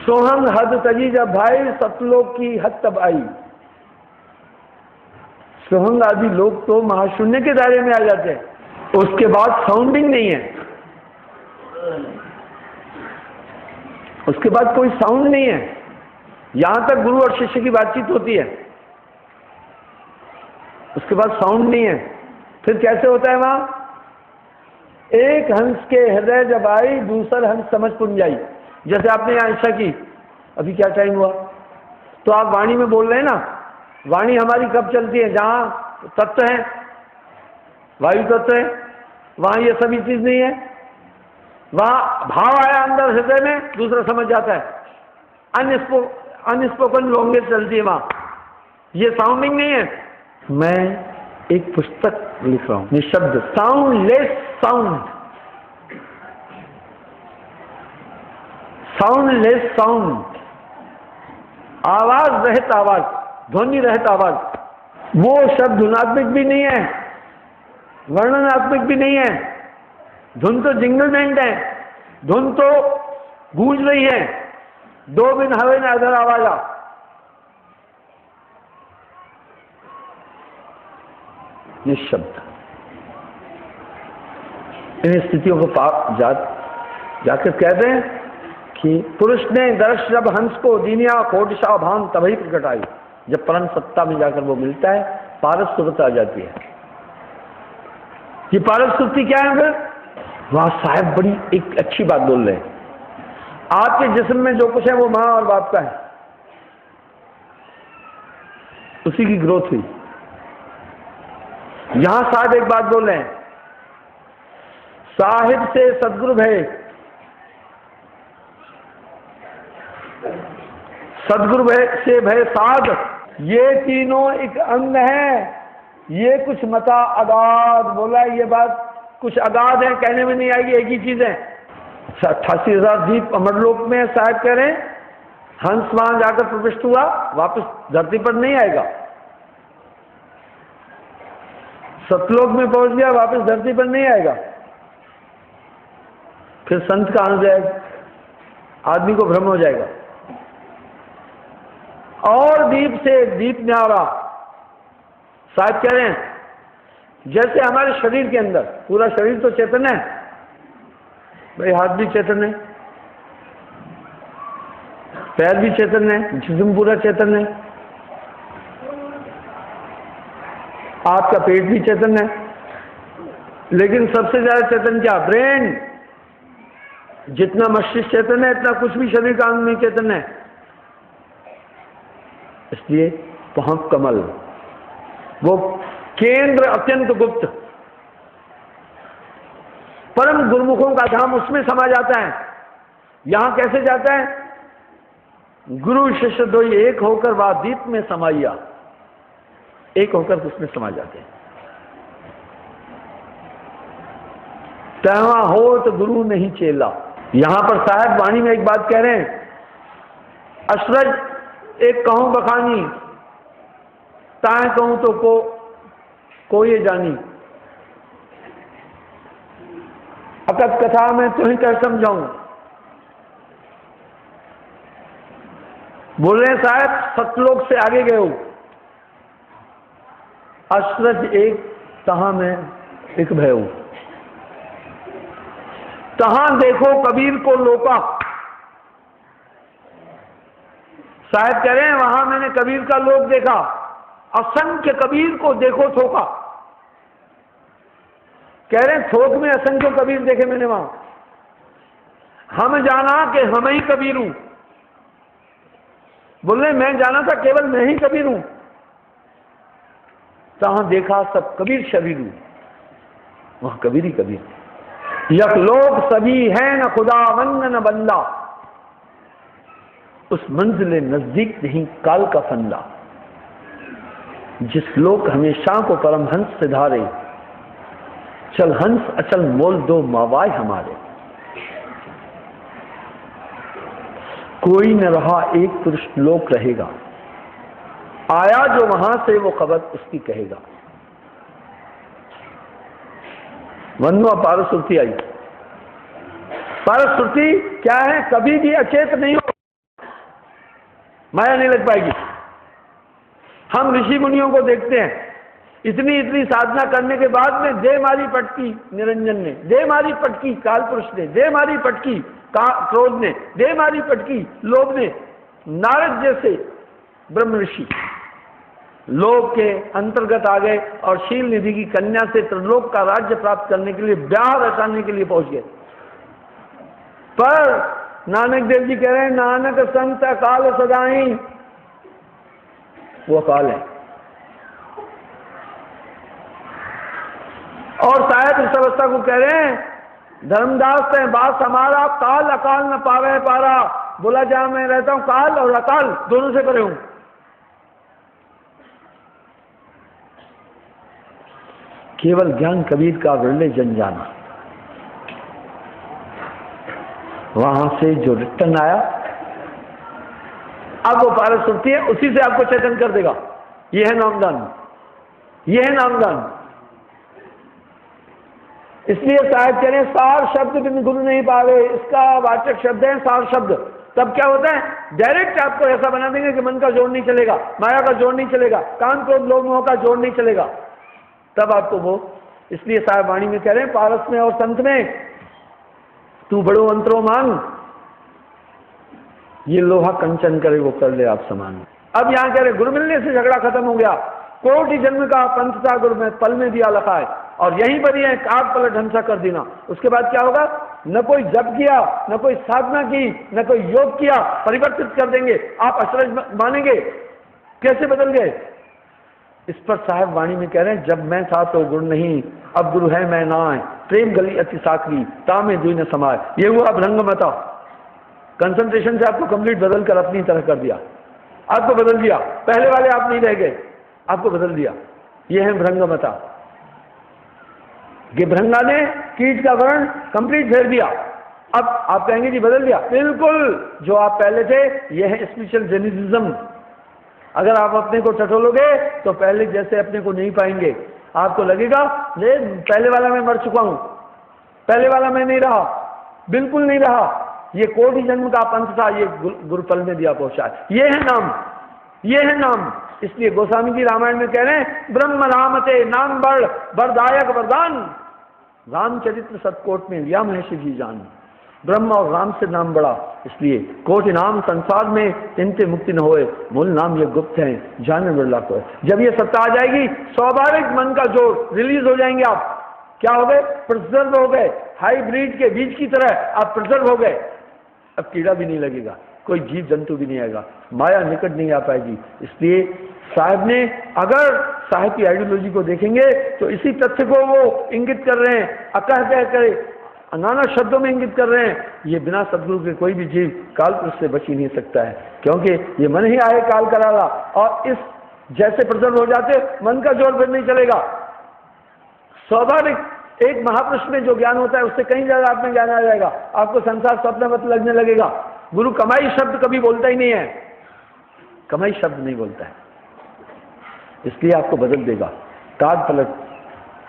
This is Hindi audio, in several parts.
सोहंग हद तजी जब भाई सतलोक की हद तब आई। सोहंग आदि लोग तो महाशून्य के दायरे में आ जाते हैं, उसके बाद साउंडिंग नहीं है, उसके बाद कोई साउंड नहीं है। यहां तक गुरु और शिष्य की बातचीत होती है, उसके बाद साउंड नहीं है। फिर कैसे होता है वहां? एक हंस के हृदय जब आई, दूसर हंस समझ पुंज आई। जैसे आपने यहां इच्छा की, अभी क्या टाइम हुआ, तो आप वाणी में बोल रहे हैं ना। वाणी हमारी कब चलती है? जहां तत्व है, वायु तत्व है, वहां ये सभी चीज नहीं है। वहां भाव आया अंदर हृदय में, दूसरा समझ जाता है। अनस्पोकन लैंग्वेज चलती है वहां, ये साउंडिंग नहीं है। मैं एक पुस्तक लिख रहा हूं, निशब्द, साउंडलेस साउंड, साउंडलेस साउंड, आवाज रहित आवाज, ध्वनि रहित आवाज। वो शब्द धुनात्मक भी नहीं है, वर्णनात्मक भी नहीं है। धुन तो जिंगलमेंट है, धुन तो गूंज रही है, दो बिन हवे न अधर आवाजा। निशब्द। इन स्थितियों को जाकर कहते हैं कि पुरुष ने दर्श जब हंस को दीनिया कोटिशा भान तभी प्रकट आई। जब परम सत्ता में जाकर वो मिलता है, पारस सुरत आ जाती है। ये पारस सुरती क्या है? फिर वहां साहब बड़ी एक अच्छी बात बोल रहे हैं, आपके जिस्म में जो कुछ है वो मां और बाप का है, उसी की ग्रोथ हुई। यहां साहब एक बात बोल रहे हैं, साहिब से सदगुरु भय, सदगुरु भय से भय साध, ये तीनों एक अंग है। ये कुछ मता अगाध बोला है, ये बात कुछ अगाध है, कहने में नहीं आएगी, एक ही चीज है। 88,000 दीप अमरलोक में साहब कह रहे हैं, हंस वहां जाकर प्रविष्ट हुआ, वापस धरती पर नहीं आएगा। सतलोक में पहुंच गया, वापस धरती पर नहीं आएगा। फिर संत कहां जाएगा? आदमी को भ्रम हो जाएगा। और दीप से दीप न्यारा, साहब कह रहे हैं जैसे हमारे शरीर के अंदर, पूरा शरीर तो चेतन है भाई, हाथ भी चेतन है, पैर भी चेतन है, जिस्म पूरा चेतन है, आपका पेट भी चेतन है, लेकिन सबसे ज्यादा चेतन क्या? ब्रेन। जितना मस्तिष्क चेतन है, इतना कुछ भी शरीर का अंग नहीं चेतन है। इसलिए पहुंच कमल, वो केंद्र अत्यंत गुप्त, परम गुरुमुखों का धाम उसमें समा जाता है। यहां कैसे जाता है? गुरु शिष्य दो एक होकर वादीप में समाया, एक होकर उसमें समा जाते हैं। तहवा हो तो गुरु नहीं चेला। यहां पर साहब वाणी में एक बात कह रहे हैं, अशरज एक कहूं बखानी, ताए कहूं तो को ये जानी, अकत कथा में तुम्हें क्या समझाऊं। बोल रहे हैं साहब सतलोक से आगे गए हो, अशरज एक तहां में एक भयो, तहां देखो कबीर को लोका। साहब कह रहे हैं वहां मैंने कबीर का लोक देखा, असंख्य कबीर को देखो थोका। कह रहे हैं थोक में असंख्य कबीर देखे मैंने वहां। हम जाना कि हम ही कबीर हूं, बोल रहे मैं जाना था केवल मैं ही कबीर हूं, तहां देखा सब कबीर शबीर हूं, वहां कबीर ही कबीर। यक लोग सभी है न खुदा वंद न बंदा, उस मंजिल नजदीक नहीं काल का फंदा। जिस लोक हमेशा को परमहंस से धारे, चल हंस अचल मोल दो मावाय हमारे। कोई न रहा एक पुरुष लोक रहेगा, आया जो वहां से वो खबर उसकी कहेगा। वन्नो पारसुरती आई। पारसुरती क्या है? कभी भी अचेत नहीं हो, माया नहीं लग पाएगी। हम ऋषि मुनियों को देखते हैं, इतनी इतनी साधना करने के बाद में देह मारी पटकी निरंजन ने, देह मारी पटकी काल पुरुष ने, देह मारी पटकी क्रोध ने, देह मारी पटकी लोभ ने। नारद जैसे ब्रह्म ऋषि लोभ के अंतर्गत आ गए और शील निधि की कन्या से त्रिलोक का राज्य प्राप्त करने के लिए ब्याह रचाने के लिए पहुंच गए। पर नानक देव जी कह रहे हैं, नानक संत अकाल सदाई, वो अकाल है। और शायद इस अवस्था को कह रहे हैं, धर्मदास है बात हमारा, काल अकाल न पावे पारा। बोला जहां मैं रहता हूं काल और अकाल दोनों से परे हूं। केवल ज्ञान कबीर का विरले जन जाना। वहां से जो रिटर्न आया, अब वो पारस सुनती है, उसी से आपको चेतन कर देगा। ये है नामदान, ये है नामदान। इसलिए साहब कह रहे हैं, सार शब्द बिन गुरु नहीं पावे, इसका वाचक शब्द है सार शब्द। तब क्या होता है, डायरेक्ट आपको ऐसा बना देंगे कि मन का जोड़ नहीं चलेगा, माया का जोड़ नहीं चलेगा, काम क्रोध लोभ मोह का जोड़ नहीं चलेगा, तब आपको वो। इसलिए साहब वाणी में कह रहे हैं, पारस में और संत में तू बड़ो अंतरो मांग, ये लोहा कंचन करे वो कर ले आप समान। अब यहां कह रहे गुरु मिलने से झगड़ा खत्म हो गया, कोटि जन्म का पंथ था गुरु में, पल में दिया लखाए, और यहीं पर ही है काग पलट हंसा कर देना। उसके बाद क्या होगा, न कोई जप किया, न कोई साधना की, न कोई योग किया, परिवर्तित कर देंगे। आप अचरज मानेंगे कैसे बदल गए। इस पर साहब वाणी में कह रहे हैं, जब मैं था तो गुरु नहीं, अब गुरु है मैं ना आए, प्रेम गली अति साकरी, तामे दुई न समाए। ये हुआ भ्रंगमता। कंसंट्रेशन से आपको कंप्लीट बदल कर अपनी तरह कर दिया, आपको बदल दिया। पहले वाले आप नहीं रह गए, आपको बदल दिया। ये है भ्रंगमता। ये भ्रंगा ने कीट का वर्ण कंप्लीट फेर दिया। अब आप कहेंगे जी बदल दिया, बिल्कुल। जो आप पहले थे, ये है स्पिरिचुअल जेनिज्म। अगर आप अपने को टटोलोगे तो पहले जैसे अपने को नहीं पाएंगे। आपको लगेगा ले पहले वाला मैं मर चुका हूं, पहले वाला मैं नहीं रहा, बिल्कुल नहीं रहा। ये कोटि जन्म का पंथ था, ये गुरुपल में दिया पहुंचा। ये है नाम, ये है नाम। इसलिए गोस्वामी जी रामायण में कह रहे हैं, ब्रह्म रामते नाम बड़ वरदायक वरदान, रामचरित्र सतकोट में लिया महेश जी जान। ब्रह्म और राम से नाम बड़ा, इसलिए कोटि नाम संसार में इनसे मुक्ति न होए, मूल नाम ये गुप्त है जाने बिरला को। जब ये सत्ता आ जाएगी, स्वाभाविक मन का जोर रिलीज हो जाएंगे। आप क्या हो गए, प्रिजर्व हो गए, हाइब्रिड के बीज की तरह आप प्रिजर्व हो गए। अब कीड़ा भी नहीं लगेगा, कोई जीव जंतु भी नहीं आएगा, माया निकट नहीं आ पाएगी। इसलिए साहब ने, अगर साहब की आइडियोलॉजी को देखेंगे तो इसी तथ्य को वो इंगित कर रहे हैं, अकह कह करे नाना शब्दों में इंगित कर रहे हैं। ये बिना सदगुरु के कोई भी जीव कालपुरुष से बच ही नहीं सकता है, क्योंकि ये मन ही आए काल कराला। और इस जैसे प्रसन्न हो जाते, मन का जोर फिर नहीं चलेगा। स्वाभाविक एक महापुरुष में जो ज्ञान होता है, उससे कहीं ज्यादा आप में ज्ञान आ जाएगा। आपको संसार स्वप्नवत लगने लगेगा। गुरु कमाई शब्द कभी बोलता ही नहीं है, कमाई शब्द नहीं बोलता है, इसलिए आपको बदल देगा, काग पलट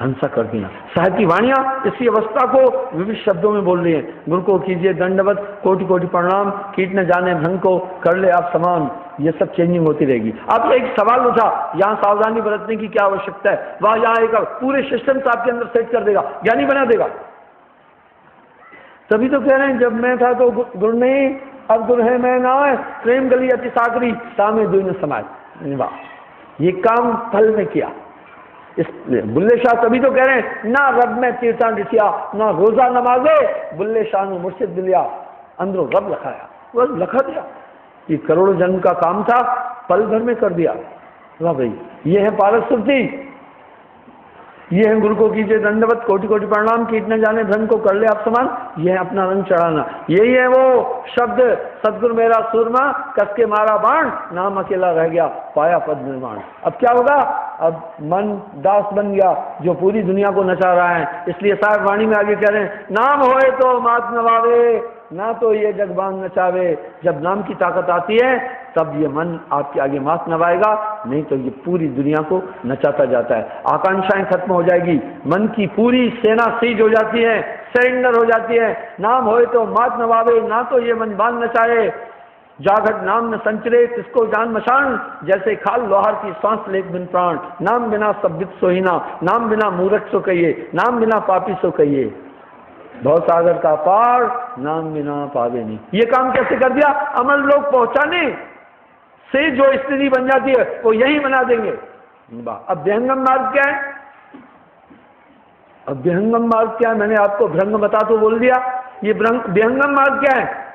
हंसा कर देना। साहब की वाणियां इसी अवस्था को विविध शब्दों में बोल रही है। गुरु को कीजिए दंडवत, कोटि कोटि प्रणाम, कीट न जाने भंग को कर ले आप समान। ये सब चेंजिंग होती रहेगी। अब एक सवाल उठा, यहाँ सावधानी बरतने की क्या आवश्यकता है। वह यहाँ एक पूरे सिस्टम से आपके अंदर सेट कर देगा, ज्ञानी बना देगा। तभी तो कह रहे हैं, जब मैं था तो गुरु नहीं, अब गुरु है मैं ना है, प्रेम गली अति साकरी, तामे दुई न समाए। वाह, ये काम फल में किया। इसलिए बुल्ले शाह तभी तो कह रहे हैं, ना रब में तीर्थान रिठिया, ना रोजा नमाजे, बुल्ले शाह ने मुर्शिद दिलिया, अंदरों रब लखाया, बस लखा दिया। ये करोड़ों जन्म का काम था, पल भर में कर दिया। वाह भाई, ये है पारस सुरती, ये है गुरु को कीजिए दंडवत, कोटि कोटि प्रणाम, कीट न जाने भ्रम को कर ले आप समान। ये है अपना रंग चढ़ाना। यही है वो शब्द, सदगुरु मेरा सूरमा, कस के मारा बाण, नाम अकेला रह गया, पाया पद निर्माण। अब क्या होगा, अब मन दास बन गया जो पूरी दुनिया को नचा रहा है। इसलिए साहब वाणी में आगे कह रहे हैं, नाम होए तो मात नवावे, ना तो ये जगबान नचावे। जब नाम की ताकत आती है, तब ये मन आपके आगे मात नवाएगा, नहीं तो ये पूरी दुनिया को नचाता जाता है। आकांक्षाएं खत्म हो जाएगी, मन की पूरी सेना सीज हो जाती है, सरेंडर हो जाती है। नाम होए तो मात नवावे, ना तो ये मन बांध नचाए। जागट नाम न संचरे तिसको जान मशान, जैसे खाल लोहार की सांस लेख बिन प्राण, नाम बिना सब्बित सोहिना, नाम बिना मूरख सो कहिए, नाम बिना पापी सो कहिए, भवसागर का पार नाम बिना पावे नहीं। ये काम कैसे कर दिया? अमर लोग पहुंचाने से जो स्थिति बन जाती है वो यही बना देंगे। अब विहंगम मार्ग क्या है? अब विहंगम मार्ग क्या है? मैंने आपको भ्रंग बता तो बोल दिया, ये विहंगम मार्ग क्या है?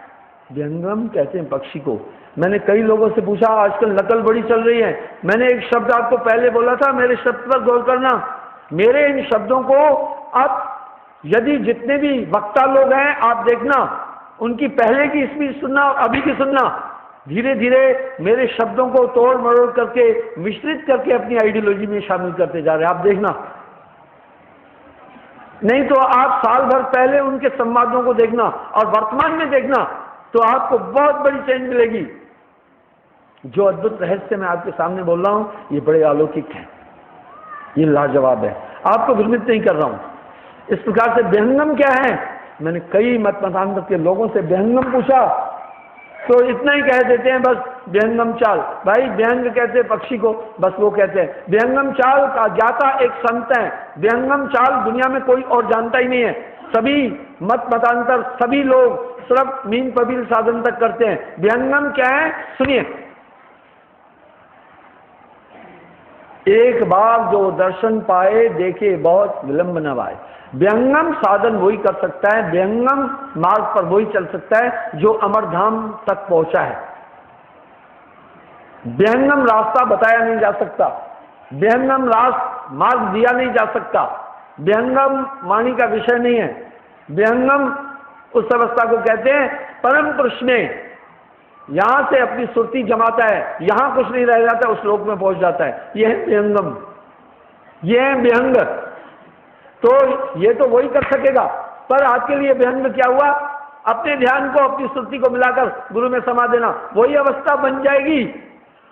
विहंगम कहते हैं पक्षी को। मैंने कई लोगों से पूछा, आजकल नकल बड़ी चल रही है। मैंने एक शब्द आपको पहले बोला था, मेरे शब्द पर गौर करना। मेरे इन शब्दों को आप यदि जितने भी वक्ता लोग हैं आप देखना, उनकी पहले की स्पीच सुनना और अभी की सुनना, धीरे धीरे मेरे शब्दों को तोड़ मरोड़ करके मिश्रित करके अपनी आइडियोलॉजी में शामिल करते जा रहे हैं। आप देखना, नहीं तो आप साल भर पहले उनके संवादों को देखना और वर्तमान में देखना तो आपको बहुत बड़ी चेंज मिलेगी। जो अद्भुत रहस्य मैं आपके सामने बोल रहा हूं, ये बड़े अलौकिक है, ये लाजवाब है, आपको भ्रमित नहीं कर रहा हूं। इस प्रकार से विहंगम क्या है? मैंने कई मतांतर के लोगों से विहंगम पूछा तो इतना ही कह देते हैं बस विहंगम चाल। भाई विहंग कहते हैं पक्षी को, बस वो कहते हैं विहंगम चाल का ज्ञाता एक संत है। विहंगम चाल दुनिया में कोई और जानता ही नहीं है। सभी मतांतर सभी लोग सिर्फ मीन पबील साधन तक करते हैं। विहंगम क्या है सुनिए, एक बार जो दर्शन पाए देखे बहुत विलंब न आए। विहंगम साधन वही कर सकता है, विहंगम मार्ग पर वही चल सकता है जो अमरधाम तक पहुंचा है। विहंगम रास्ता बताया नहीं जा सकता, विहंगम मार्ग दिया नहीं जा सकता, विहंगम वाणी का विषय नहीं है। विहंगम उस अवस्था को कहते हैं परम पुरुष में यहां से अपनी सुरती जमाता है, यहां कुछ नहीं रह जाता, उस लोक में पहुंच जाता है। यह है विहंगम, यह है विहंग। तो ये तो वही कर सकेगा, पर आपके लिए विहंग क्या हुआ? अपने ध्यान को अपनी सुरती को मिलाकर गुरु में समा देना, वही अवस्था बन जाएगी।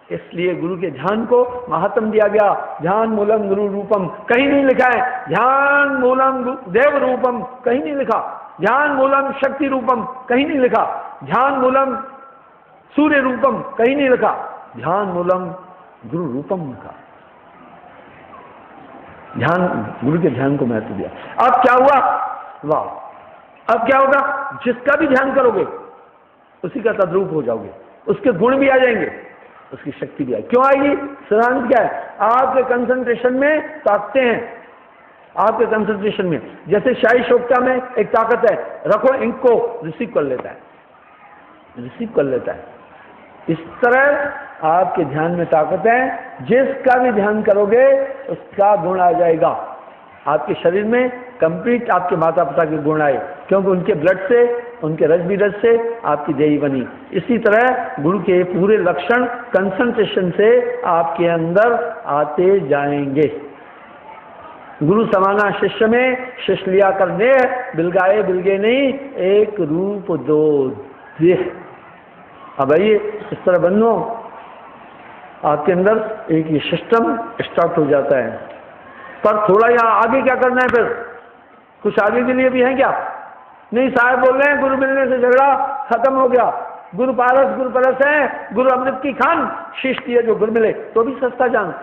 इसलिए गुरु के ध्यान को महात्म दिया गया। ध्यान मूलम गुरु रूपम, कहीं नहीं लिखा है ध्यान मूलम देव रूपम, कहीं नहीं लिखा। ध्यान मूलम शक्ति रूपम, कहीं नहीं लिखा। ध्यान मूलम सूर्य रूपम, कहीं नहीं लिखा। ध्यान मूलम गुरु रूपम लिखा। ध्यान, गुरु के ध्यान को महत्व दिया। अब क्या हुआ? वाह, अब क्या होगा? जिसका भी ध्यान करोगे उसी का तद्रूप हो जाओगे, उसके गुण भी आ जाएंगे, उसकी शक्ति भी आएगी। क्यों आएगी? सिद्धांत क्या है? आपके कंसंट्रेशन में ताकतें हैं, आपके कंसंट्रेशन में। जैसे शाही शोक्ता में एक ताकत है, रखो इंक को रिसीव कर लेता है, रिसीव कर लेता है। इस तरह आपके ध्यान में ताकत है, जिसका भी ध्यान करोगे उसका गुण आ जाएगा। आपके शरीर में कंप्लीट आपके माता पिता के गुण आए, क्योंकि उनके ब्लड से, उनके रज बीरज से आपकी देही बनी। इसी तरह गुरु के पूरे लक्षण कंसंट्रेशन से आपके अंदर आते जाएंगे। गुरु समाना शिष्य में, शिष्य लिया करने बिलगाए बिलगे नहीं, एक रूप दो देह। अब आइए इस तरह बनो, आपके अंदर एक ये सिस्टम स्टार्ट हो जाता है। पर थोड़ा यहाँ आगे क्या करना है? फिर कुछ आगे के लिए भी है क्या? नहीं, साहब बोल रहे हैं गुरु मिलने से झगड़ा खत्म हो गया, गुरु पारस है, गुरु अमृत की खान, शिष्य है जो गुरु मिले तो भी सस्ता जान।